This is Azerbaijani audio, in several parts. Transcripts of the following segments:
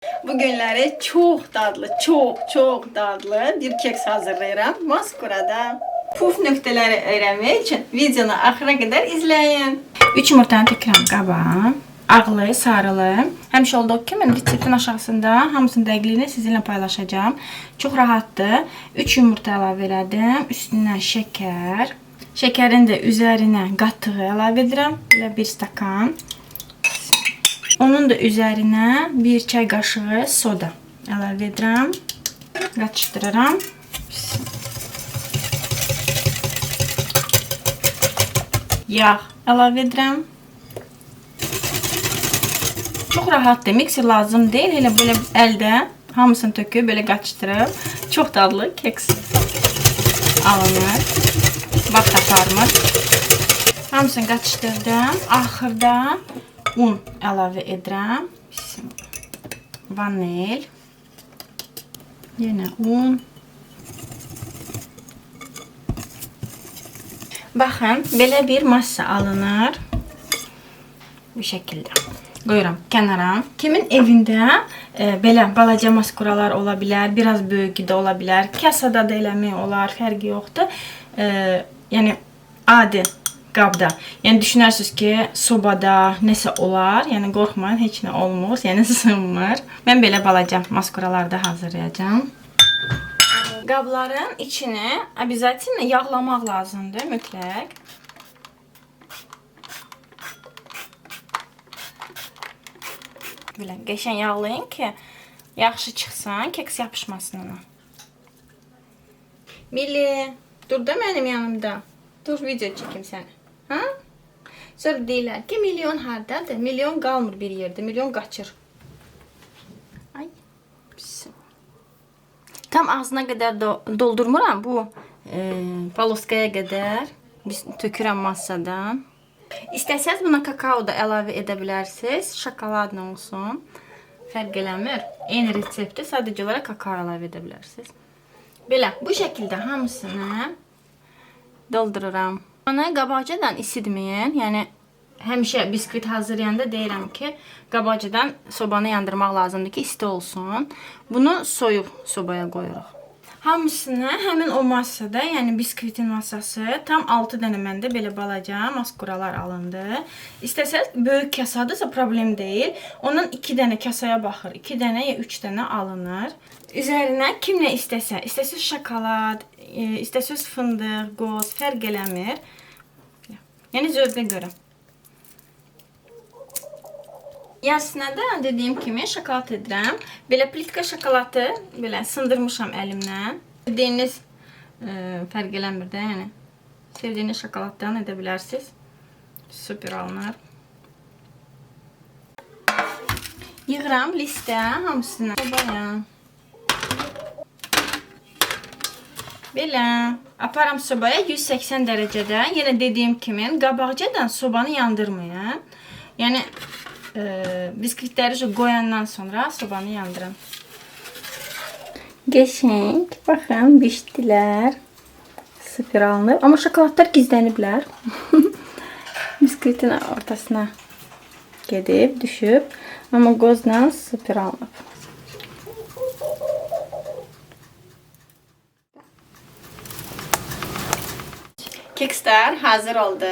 Bu günləri çox dadlı, çox dadlı bir keks hazırlayıram. Maskurada puf nöqtələri öyrənmək üçün videonu axıra qədər izləyin. 3 yumurtanı tökürəm qaba. Ağlı, sarılı. Həmişə olduğu kimi reseptin aşağısında hamısının dəqiqliyini sizinlə paylaşacağım. Çox rahatdır. 3 yumurta əlavə elədim. Üstündən şəkər. Şəkərin də üzərinə qatığı əlavə edirəm. Belə 1 stakan. Onun da üzərinə 1 çay qaşığı soda əlavə edirəm. Qarışdırıram. Yağ əlavə edirəm. Çox rahatdır. Mikser lazım deyil. Elə böyle əldə hamısını töküb belə qaçdırıb çox dadlı keks alınır. Vaxt aparmır. Hamısını qaçdırdım. Axırda un əlavə edirəm. Vanil. Yenə un. Baxın, belə bir massa alınır. Bu şəkildə. Qoyuram kənara. Kimin evində belə balaca maskuralar ola bilər, biraz böyük də ola bilər, kasada da eləmək olar, fərqi yoxdur. Yəni adi qabda. Yəni düşünərsiniz ki, sobada nəsə olar, yəni qorxmayın, heç nə olmur, yəni sınmır. Mən belə balaca maskuralarda hazırlayacağam. Qabların içini obязательно yağlamaq lazımdır, mütləq. Belə qəşəng yağlayın ki, yaxşı çıxsın, keks yapışmasın ona. Milli, dur da mənim yanımda. Dur, video çəkim səni. Ha? Sonra deyirlər ki, milyon hardadır? Milyon qalmır bir yerdə, milyon qaçır. Ay, pisim. Tam ağzına qədər doldurmuram bu paloskaya qədər. Biz tökürəm massadan. İstəsəz buna kakao da əlavə edə bilərsiniz. Şokoladlı olsun. Fərq eləmir. Eyni reseptdə sadəcə olaraq kakao əlavə edə bilərsiniz. Belə, bu şəkildə hamısını doldururam. Onu qabaqcadan isidməyin. Yəni, həmişə biskvit hazırlayanda deyirəm ki, qabaqcadan sobanı yandırmaq lazımdır ki, isti olsun. Bunu soyuq sobaya qoyuruq. Hamısını həmin o massada, yəni biskvitin massası, tam 6 dənə məndə belə balaca maskuralar alındı. İstəsəz böyük kasadırsa problem deyil. Ondan 2 dənə kasaya baxır. 2 dənə ya 3 dənə alınır. Üzərinə kim nə istəsə, istəsəz şokolad, istəsəz fındıq, qoz, fərq eləmir. Yəni zövqə görə. Yarısına da dediyim kimi şokolad edirəm. Belə plitka şokoladı belə sındırmışam əlimlə. Sevdiyiniz fərq eləmir də, yəni. Sevdiyiniz şokoladdan edə bilərsiniz. Super alınır. Yığıram listə hamısını. Sobaya. Belə aparam sobaya 180 dərəcədə. Yenə dediyim kimi qabaqcadan sobanı yandırmayın. Yəni biskvitləri qoyandan sonra sobanı yandırın. Qəşəng. Baxın, bişdilər. Super alınır. Amma şokoladlar gizləniblər. Biskvitin ortasına gedib, düşüb. Amma qozla super alınıb. Kekslər hazır oldu.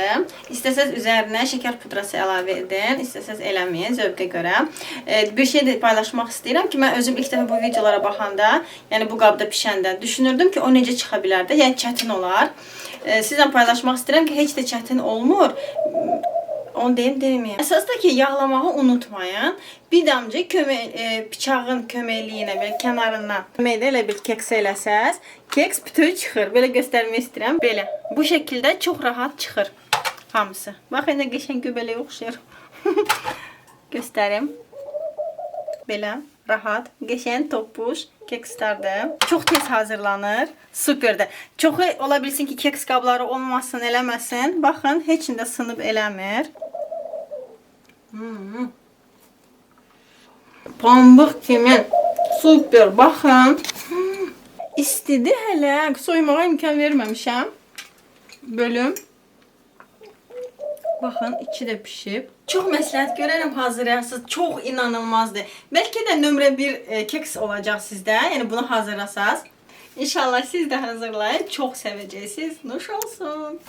İstəsəz üzərinə şəkər pudrası əlavə edin. İstəsəz eləməyin, zövqə görə. Bir şey də paylaşmaq istəyirəm ki, mən özüm ilk dəfə bu videolara baxanda, yəni bu qabda pişəndə düşünürdüm ki, o necə çıxa bilər də, yəni çətin olar. Sizlə paylaşmaq istəyirəm ki, heç də çətin olmur. Onu deməyim. Əsas da ki, yağlamağı unutmayın. Bir damcı bıçağın köməkliyi ilə belə kənarından köməklə elə bir keks eləsəz, keks bütöv çıxır. Belə göstərmək istəyirəm. Belə. Bu şəkildə çox rahat çıxır hamısı. Bax, indi qəşəng göbələyə oxşayır. Göstərim. Belə. Rahat. Qəşəng topuş kekslərdir. Çox tez hazırlanır. Superdir. Çoxu ola bilsin ki, keks qabları olmasın, eləməsin. Baxın, heç də sınıb eləmir. Pambıq kimi. Super. Baxın. İstidi hələ. Soymağa imkan verməmişəm. Bölüm. Baxın, içi də pişib. Çox məsləhət görərəm hazırlayasınız. Çox inanılmazdır. Bəlkə də nömrə 1 keks olacaq sizdə. Yəni bunu hazırlasaz. İnşallah siz də hazırlayın. Çox sevəcəksiniz. Nuş olsun.